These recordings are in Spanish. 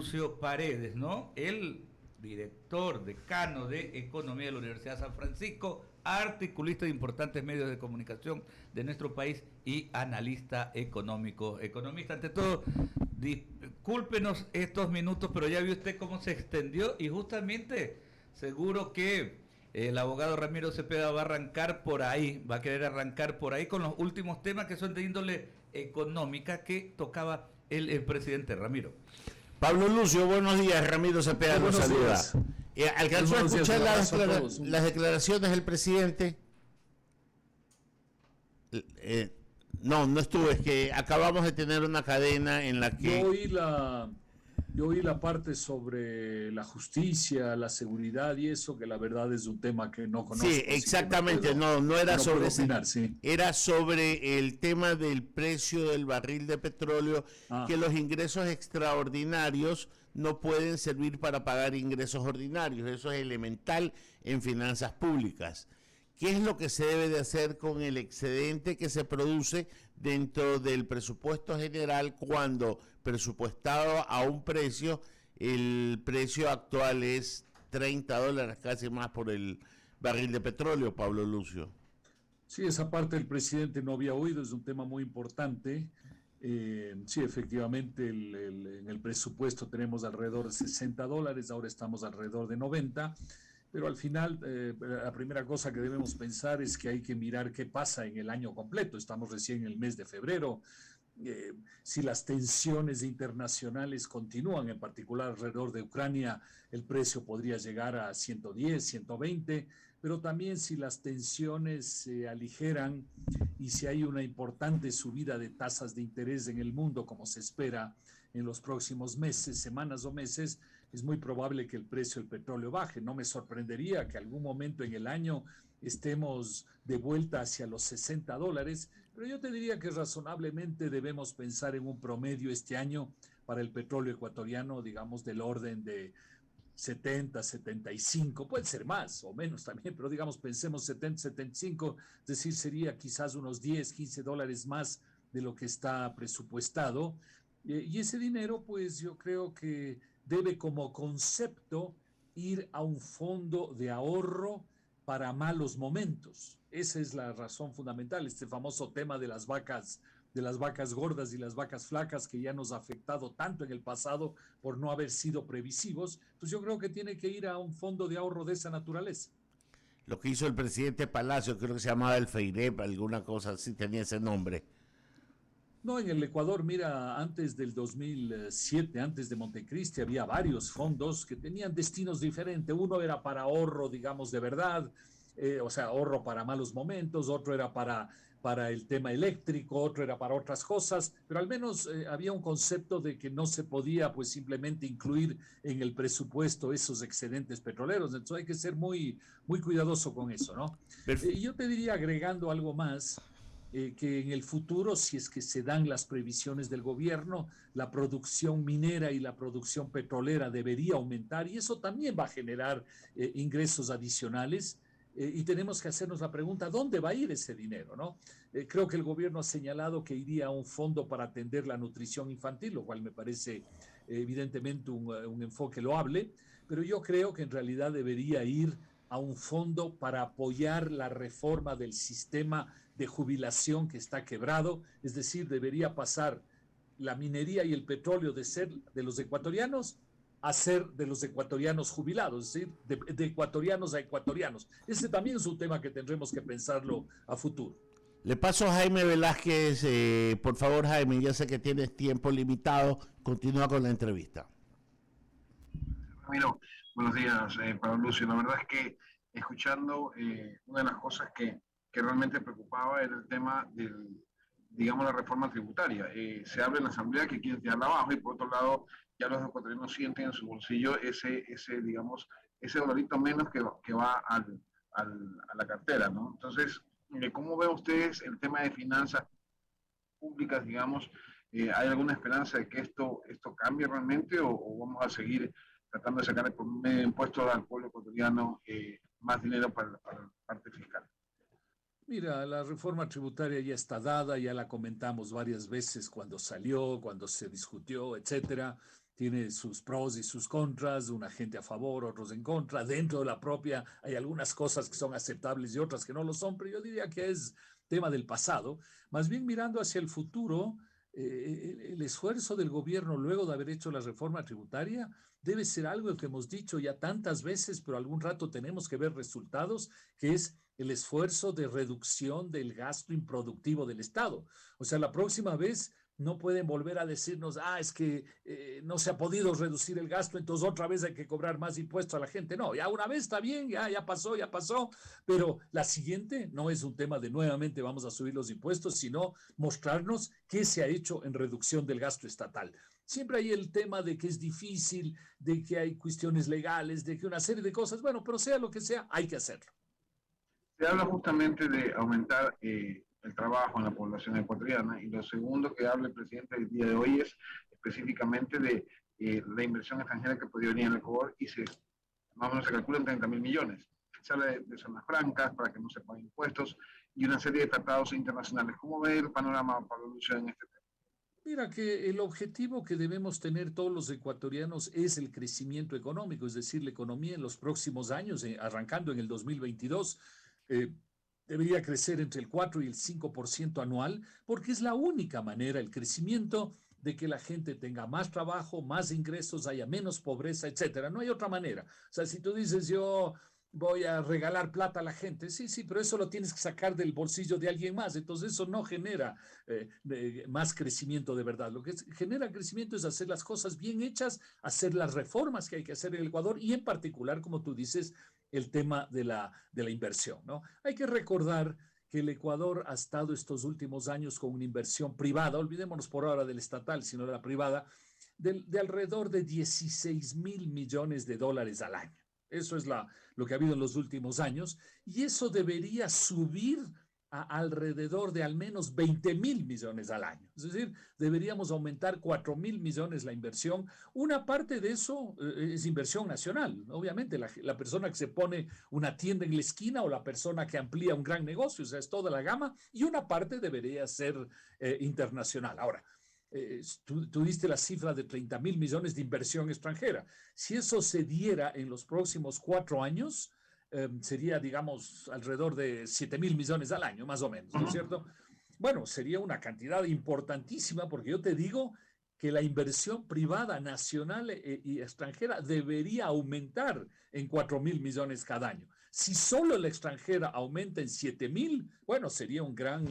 Lucio Paredes, ¿no? El director, decano de Economía de la Universidad de San Francisco, articulista de importantes medios de comunicación de nuestro país y analista económico. Economista, ante todo, discúlpenos estos minutos, pero ya vio usted cómo se extendió y justamente seguro que el abogado Ramiro Cepeda va a arrancar por ahí, va a querer arrancar por ahí con los últimos temas que son de índole económica que tocaba el presidente Ramiro. Pablo Lucio, buenos días. Ramiro Cepeda nos saluda. Días. ¿Alcanzó a escuchar las declaraciones del presidente? No, no estuve. Es que acabamos de tener una cadena en la que... Yo oí la parte sobre la justicia, la seguridad y eso, que la verdad es un tema que no conozco. Sí, exactamente. No era no sobre opinar, sí. Era sobre el tema del precio del barril de petróleo, que los ingresos extraordinarios no pueden servir para pagar ingresos ordinarios. Eso es elemental en finanzas públicas. ¿Qué es lo que se debe de hacer con el excedente que se produce dentro del presupuesto general cuando presupuestado a un precio, el precio actual es $30, casi más por el barril de petróleo, Pablo Lucio? Sí, esa parte el presidente no había oído, es un tema muy importante. Sí, efectivamente, en el presupuesto tenemos alrededor de $60, ahora estamos alrededor de 90. Pero al final, la primera cosa que debemos pensar es que hay que mirar qué pasa en el año completo. Estamos recién en el mes de febrero. Si las tensiones internacionales continúan, en particular alrededor de Ucrania, el precio podría llegar a 110, 120, pero también si las tensiones se aligeran y si hay una importante subida de tasas de interés en el mundo, como se espera en los próximos meses, semanas o meses, es muy probable que el precio del petróleo baje. No me sorprendería que algún momento en el año estemos de vuelta hacia los $60, pero yo te diría que razonablemente debemos pensar en un promedio este año para el petróleo ecuatoriano, digamos, del orden de 70, 75, puede ser más o menos también, pero digamos, pensemos 70, 75, es decir, sería quizás unos 10, $15 más de lo que está presupuestado. Y ese dinero, pues yo creo que debe como concepto ir a un fondo de ahorro para malos momentos. Esa es la razón fundamental, este famoso tema de las vacas gordas y las vacas flacas que ya nos ha afectado tanto en el pasado por no haber sido previsivos. Pues yo creo que tiene que ir a un fondo de ahorro de esa naturaleza. Lo que hizo el presidente Palacio, creo que se llamaba el FEIREP, alguna cosa así, tenía ese nombre. No, en el Ecuador, mira, antes del 2007, antes de Montecristi, había varios fondos que tenían destinos diferentes. Uno era para ahorro, digamos, de verdad, o sea, ahorro para malos momentos, otro era para el tema eléctrico, otro era para otras cosas, pero al menos había un concepto de que no se podía, pues, simplemente incluir en el presupuesto esos excedentes petroleros. Entonces hay que ser muy, muy cuidadoso con eso, ¿no? Y yo te diría, agregando algo más, que en el futuro, si es que se dan las previsiones del gobierno, la producción minera y la producción petrolera debería aumentar y eso también va a generar ingresos adicionales. Y tenemos que hacernos la pregunta, ¿dónde va a ir ese dinero? ¿No? Creo que el gobierno ha señalado que iría a un fondo para atender la nutrición infantil, lo cual me parece evidentemente un enfoque loable, pero yo creo que en realidad debería ir a un fondo para apoyar la reforma del sistema de jubilación que está quebrado, es decir, debería pasar la minería y el petróleo de ser de los ecuatorianos a ser de los ecuatorianos jubilados, es decir, de ecuatorianos a ecuatorianos. Ese también es un tema que tendremos que pensarlo a futuro. Le paso a Jaime Velázquez, por favor Jaime, ya sé que tienes tiempo limitado, continúa con la entrevista. Ramiro, buenos días, Pablo Lucio. La verdad es que escuchando, una de las cosas que realmente preocupaba era el tema del, digamos, la reforma tributaria. Se habla en la Asamblea que quieren tirarla abajo y por otro lado ya los ecuatorianos sienten en su bolsillo digamos, ese dolorito menos que va a la cartera, ¿no? Entonces, ¿cómo ven ustedes el tema de finanzas públicas, digamos? ¿Hay alguna esperanza de que esto cambie realmente o vamos a seguir tratando de sacar por medio de impuestos al pueblo ecuatoriano más dinero para la parte fiscal? Mira, la reforma tributaria ya está dada, ya la comentamos varias veces cuando salió, cuando se discutió, etcétera. tiene sus pros y sus contras, una gente a favor, otros en contra. Dentro de la propia hay algunas cosas que son aceptables y otras que no lo son, pero yo diría que es tema del pasado. Más bien mirando hacia el futuro, el esfuerzo del gobierno luego de haber hecho la reforma tributaria debe ser algo que hemos dicho ya tantas veces, pero algún rato tenemos que ver resultados, que es el esfuerzo de reducción del gasto improductivo del Estado. O sea, la próxima vez no pueden volver a decirnos, es que no se ha podido reducir el gasto, entonces otra vez hay que cobrar más impuestos a la gente. No, ya una vez está bien, ya pasó, pero la siguiente no es un tema de nuevamente vamos a subir los impuestos, sino mostrarnos qué se ha hecho en reducción del gasto estatal. Siempre hay el tema de que es difícil, de que hay cuestiones legales, de que una serie de cosas, bueno, pero sea lo que sea, hay que hacerlo. Se habla justamente de aumentar el trabajo en la población ecuatoriana, y lo segundo que habla el presidente el día de hoy es específicamente de la inversión extranjera que podría venir en el Ecuador, y más o menos se calculan 30.000 millones. Se habla de zonas francas para que no se paguen impuestos y una serie de tratados internacionales. ¿Cómo ve el panorama, Pablo Lucio, en este tema? Mira que el objetivo que debemos tener todos los ecuatorianos es el crecimiento económico, es decir, la economía en los próximos años, arrancando en el 2022, debería crecer entre el 4 y el 5% anual, porque es la única manera, el crecimiento, de que la gente tenga más trabajo, más ingresos, haya menos pobreza, etcétera. No hay otra manera. O sea, si tú dices yo voy a regalar plata a la gente, sí, pero eso lo tienes que sacar del bolsillo de alguien más, entonces eso no genera más crecimiento de verdad. Lo que genera crecimiento es hacer las cosas bien hechas, hacer las reformas que hay que hacer en el Ecuador y en particular, como tú dices, el tema de la inversión, ¿no? Hay que recordar que el Ecuador ha estado estos últimos años con una inversión privada, olvidémonos por ahora del estatal, sino de la privada, de alrededor de 16.000 millones de dólares al año. Eso es lo que ha habido en los últimos años, y eso debería subir a alrededor de al menos 20.000 millones al año. Es decir, deberíamos aumentar 4.000 millones la inversión. Una parte de eso es inversión nacional. Obviamente, la persona que se pone una tienda en la esquina o la persona que amplía un gran negocio, o sea, es toda la gama, y una parte debería ser internacional. Ahora, tú diste la cifra de 30.000 millones de inversión extranjera. Si eso se diera en los próximos 4 años, sería, digamos, alrededor de 7.000 millones al año, más o menos, ¿no es cierto? Bueno, sería una cantidad importantísima, porque yo te digo que la inversión privada nacional y extranjera debería aumentar en 4.000 millones cada año. Si solo la extranjera aumenta en 7.000, bueno, sería un gran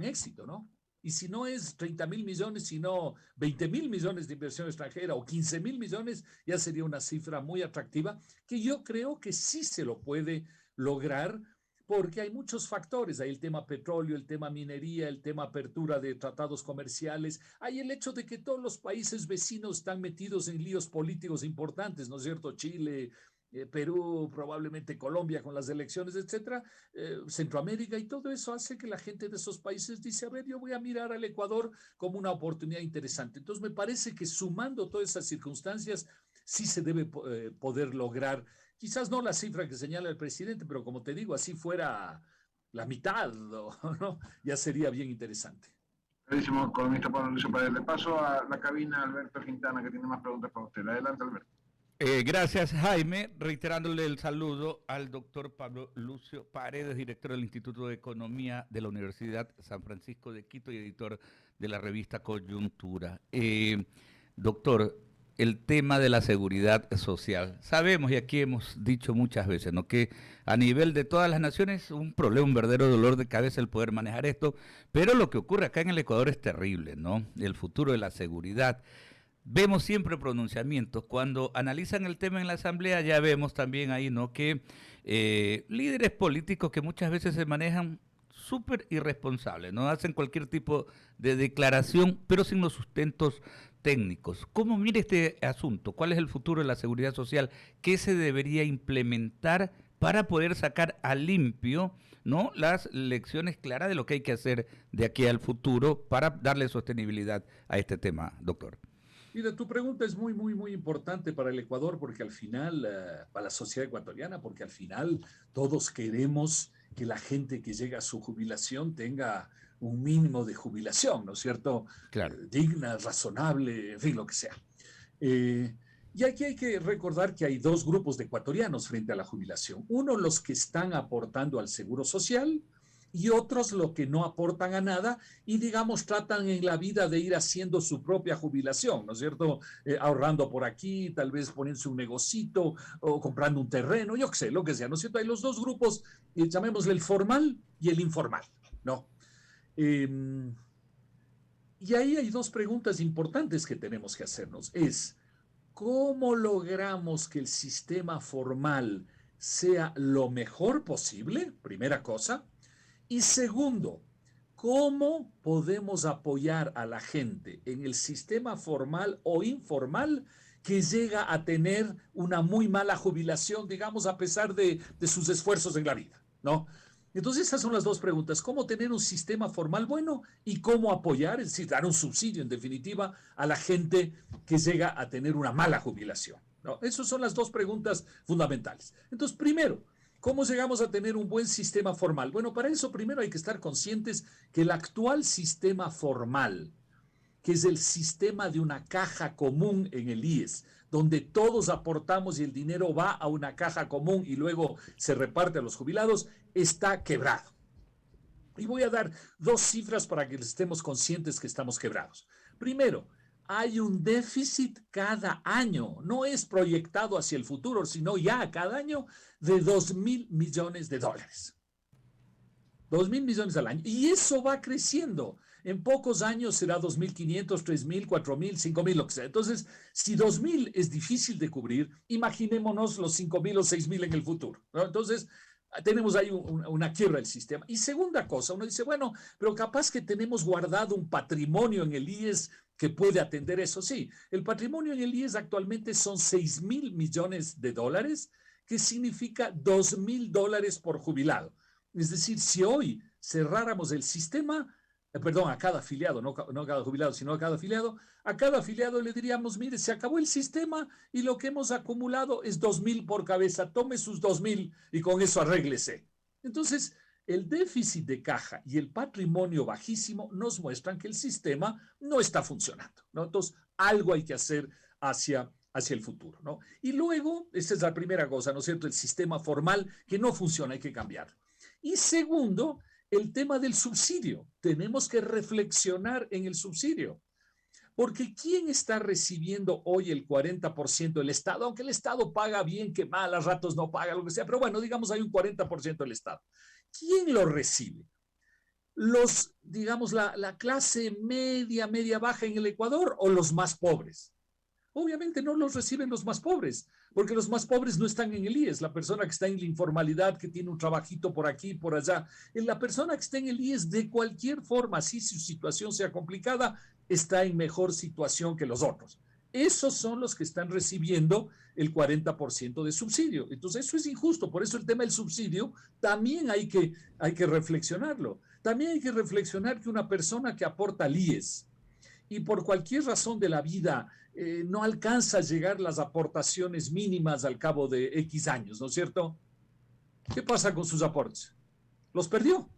éxito, ¿no? Y si no es 30.000 millones, sino 20.000 millones de inversión extranjera o 15.000 millones, ya sería una cifra muy atractiva que yo creo que sí se lo puede lograr, porque hay muchos factores. Hay el tema petróleo, el tema minería, el tema apertura de tratados comerciales. Hay el hecho de que todos los países vecinos están metidos en líos políticos importantes, ¿no es cierto? Chile, Perú, probablemente Colombia con las elecciones, etcétera, Centroamérica, y todo eso hace que la gente de esos países dice, a ver, yo voy a mirar al Ecuador como una oportunidad interesante. Entonces me parece que sumando todas esas circunstancias sí se debe poder lograr, quizás no la cifra que señala el presidente, pero como te digo, así fuera la mitad, ¿no? Ya sería bien interesante. Buenísimo, columnista Pablo Lucio Paredes. Le paso a la cabina a Alberto Quintana, que tiene más preguntas para usted. Adelante, Alberto. Gracias, Jaime, reiterándole el saludo al doctor Pablo Lucio Paredes, director del Instituto de Economía de la Universidad San Francisco de Quito y editor de la revista Coyuntura. Doctor, el tema de la seguridad social. Sabemos, y aquí hemos dicho muchas veces, ¿no?, que a nivel de todas las naciones es un problema, un verdadero dolor de cabeza el poder manejar esto, pero lo que ocurre acá en el Ecuador es terrible, ¿no? El futuro de la seguridad. Vemos siempre pronunciamientos. Cuando analizan el tema en la Asamblea, ya vemos también ahí, ¿no?, que líderes políticos que muchas veces se manejan súper irresponsables, ¿no? Hacen cualquier tipo de declaración, pero sin los sustentos técnicos. ¿Cómo mira este asunto? ¿Cuál es el futuro de la seguridad social? ¿Qué se debería implementar para poder sacar a limpio, ¿no?, las lecciones claras de lo que hay que hacer de aquí al futuro para darle sostenibilidad a este tema, doctor? Mira, tu pregunta es muy, muy, muy importante para el Ecuador, porque al final, para la sociedad ecuatoriana, porque al final todos queremos que la gente que llega a su jubilación tenga un mínimo de jubilación, ¿no es cierto? Claro. Digna, razonable, en fin, lo que sea. Y aquí hay que recordar que hay dos grupos de ecuatorianos frente a la jubilación. Uno, los que están aportando al seguro social, y otros los que no aportan a nada y, digamos, tratan en la vida de ir haciendo su propia jubilación, ¿no es cierto? Ahorrando por aquí, tal vez poniéndose un negocito o comprando un terreno, yo qué sé, lo que sea, ¿no es cierto? Hay los dos grupos, llamémosle el formal y el informal, ¿no? Y ahí hay dos preguntas importantes que tenemos que hacernos. ¿Cómo logramos que el sistema formal sea lo mejor posible? Primera cosa. Y segundo, ¿cómo podemos apoyar a la gente en el sistema formal o informal que llega a tener una muy mala jubilación, digamos, a pesar de sus esfuerzos en la vida, ¿no? Entonces, esas son las dos preguntas. ¿Cómo tener un sistema formal bueno y cómo apoyar, es decir, dar un subsidio, en definitiva, a la gente que llega a tener una mala jubilación, ¿no? Esas son las dos preguntas fundamentales. Entonces, primero, ¿cómo llegamos a tener un buen sistema formal? Bueno, para eso primero hay que estar conscientes que el actual sistema formal, que es el sistema de una caja común en el IES, donde todos aportamos y el dinero va a una caja común y luego se reparte a los jubilados, está quebrado. Y voy a dar dos cifras para que estemos conscientes que estamos quebrados. Primero, hay un déficit cada año, no es proyectado hacia el futuro, sino ya cada año de 2.000 millones de dólares. 2.000 millones al año. Y eso va creciendo. En pocos años será 2.500, 3.000, 4.000, 5.000, lo que sea. Entonces, si 2.000 es difícil de cubrir, imaginémonos los 5.000 o 6.000 en el futuro, ¿no? Entonces, tenemos ahí una quiebra del sistema. Y segunda cosa, uno dice, bueno, pero capaz que tenemos guardado un patrimonio en el IES que puede atender eso. Sí, el patrimonio en el IES actualmente son 6.000 millones de dólares, que significa 2.000 dólares por jubilado. Es decir, si hoy cerráramos el sistema, perdón, a cada afiliado, no a cada jubilado, sino a cada afiliado le diríamos, mire, se acabó el sistema y lo que hemos acumulado es 2.000 por cabeza, tome sus 2.000 y con eso arréglese. Entonces, el déficit de caja y el patrimonio bajísimo nos muestran que el sistema no está funcionando, ¿no? Entonces, algo hay que hacer hacia el futuro, ¿no? Y luego, esa es la primera cosa, ¿no es cierto? El sistema formal que no funciona, hay que cambiarlo. Y segundo, el tema del subsidio. Tenemos que reflexionar en el subsidio. Porque ¿quién está recibiendo hoy el 40%? El Estado, aunque el Estado paga bien, que mal, a ratos no paga, lo que sea, pero bueno, digamos hay un 40% del Estado. ¿Quién lo recibe? Digamos, la clase media, media baja en el Ecuador o los más pobres. Obviamente no los reciben los más pobres, porque los más pobres no están en el IES. La persona que está en la informalidad, que tiene un trabajito por aquí, por allá, la persona que está en el IES, de cualquier forma, si su situación sea complicada, está en mejor situación que los otros. Esos son los que están recibiendo el 40% de subsidio. Entonces, eso es injusto. Por eso el tema del subsidio también hay que reflexionarlo. También hay que reflexionar que una persona que aporta al IES y por cualquier razón de la vida no alcanza a llegar las aportaciones mínimas al cabo de X años, ¿no es cierto? ¿Qué pasa con sus aportes? Los perdió.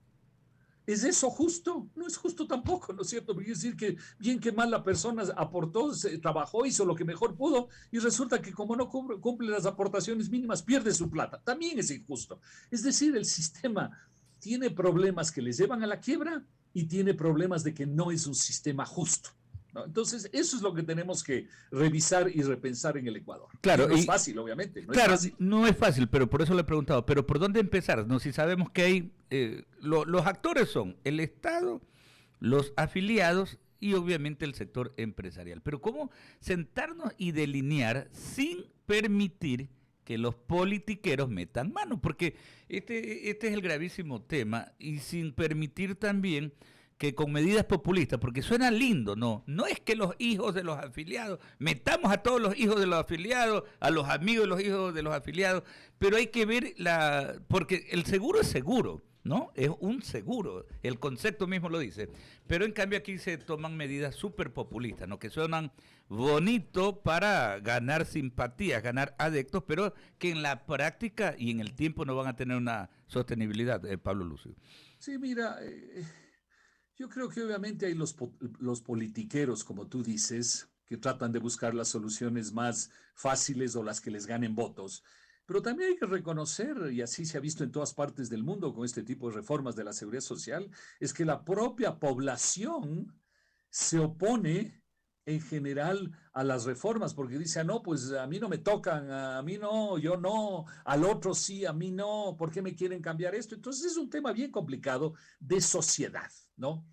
¿Es eso justo? No es justo tampoco, ¿no es cierto? Porque es decir que bien que mal la persona aportó, trabajó, hizo lo que mejor pudo y resulta que como no cumple las aportaciones mínimas, pierde su plata. También es injusto. Es decir, el sistema tiene problemas que le llevan a la quiebra y tiene problemas de que no es un sistema justo, ¿no? Entonces, eso es lo que tenemos que revisar y repensar en el Ecuador. Claro, no es fácil, obviamente. Claro, no es fácil, pero por eso le he preguntado, pero ¿por dónde empezar? No, si sabemos que hay, los actores son el Estado, los afiliados y obviamente el sector empresarial. Pero ¿cómo sentarnos y delinear sin permitir que los politiqueros metan mano? Porque este es el gravísimo tema y sin permitir también que con medidas populistas, porque suena lindo, no es que los hijos de los afiliados, metamos a todos los hijos de los afiliados, a los amigos de los hijos de los afiliados, pero hay que ver porque el seguro es seguro, ¿no? Es un seguro, el concepto mismo lo dice, pero en cambio aquí se toman medidas súper populistas, ¿no? Que suenan bonito para ganar simpatías, ganar adeptos, pero que en la práctica y en el tiempo no van a tener una sostenibilidad, Pablo Lucio. Sí, mira, yo creo que obviamente hay los politiqueros, como tú dices, que tratan de buscar las soluciones más fáciles o las que les ganen votos. Pero también hay que reconocer, y así se ha visto en todas partes del mundo con este tipo de reformas de la seguridad social, es que la propia población se opone en general a las reformas, porque dice, no, pues a mí no me tocan, a mí no, yo no, al otro sí, a mí no, ¿por qué me quieren cambiar esto? Entonces es un tema bien complicado de sociedad, ¿no?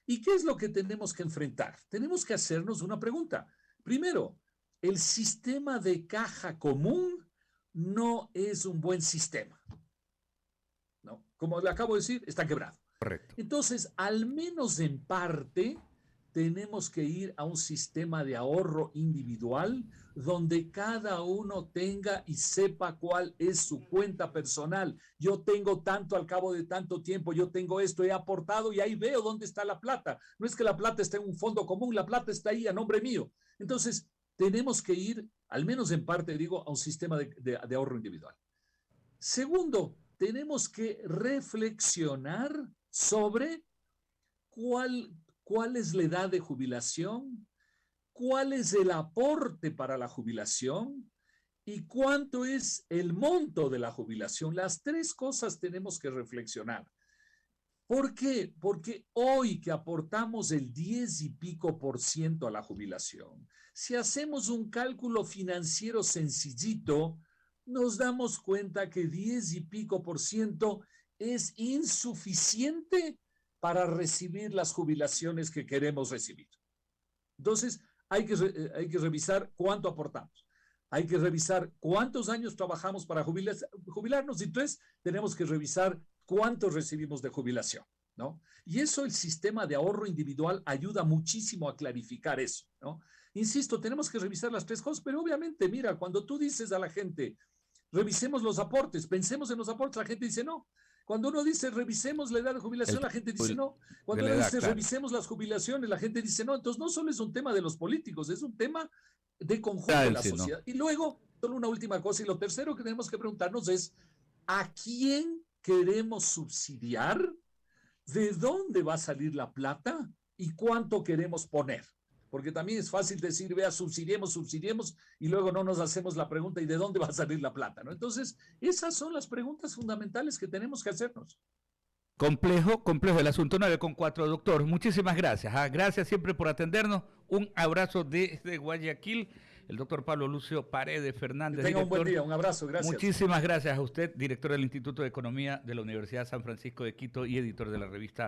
¿Y qué es lo que tenemos que enfrentar? Tenemos que hacernos una pregunta. Primero, el sistema de caja común no es un buen sistema, ¿no? Como le acabo de decir, está quebrado. Correcto. Entonces, al menos en parte, tenemos que ir a un sistema de ahorro individual donde cada uno tenga y sepa cuál es su cuenta personal. Yo tengo tanto al cabo de tanto tiempo, yo tengo esto, he aportado y ahí veo dónde está la plata. No es que la plata esté en un fondo común, la plata está ahí a nombre mío. Entonces, tenemos que ir, al menos en parte, digo, a un sistema de ahorro individual. Segundo, tenemos que reflexionar sobre cuál es la edad de jubilación, cuál es el aporte para la jubilación y cuánto es el monto de la jubilación. Las tres cosas tenemos que reflexionar. ¿Por qué? Porque hoy que aportamos el 10 y pico % a la jubilación, si hacemos un cálculo financiero sencillito, nos damos cuenta que 10 y pico % es insuficiente para recibir las jubilaciones que queremos recibir. Entonces, hay que revisar cuánto aportamos. Hay que revisar cuántos años trabajamos para jubilarnos y entonces tenemos que revisar cuánto recibimos de jubilación, ¿no? Y eso el sistema de ahorro individual ayuda muchísimo a clarificar eso, ¿no? Insisto, tenemos que revisar las tres cosas, pero obviamente, mira, cuando tú dices a la gente, revisemos los aportes, pensemos en los aportes, la gente dice no. Cuando uno dice revisemos la edad de jubilación, la gente dice no. Cuando uno dice revisemos las jubilaciones, la gente dice no. Entonces no solo es un tema de los políticos, es un tema de conjunto de la sociedad. Y luego, solo una última cosa, y lo tercero que tenemos que preguntarnos es, ¿a quién queremos subsidiar? ¿De dónde va a salir la plata? ¿Y cuánto queremos poner? Porque también es fácil decir, vea, subsidiemos, y luego no nos hacemos la pregunta, ¿y de dónde va a salir la plata? ¿No? Entonces, esas son las preguntas fundamentales que tenemos que hacernos. Complejo el asunto. 9:04, doctor. Muchísimas gracias. Gracias siempre por atendernos. Un abrazo desde Guayaquil. El doctor Pablo Lucio Paredes Fernández. Que tenga un buen día, un abrazo, gracias. Muchísimas gracias a usted, director del Instituto de Economía de la Universidad San Francisco de Quito y editor de la revista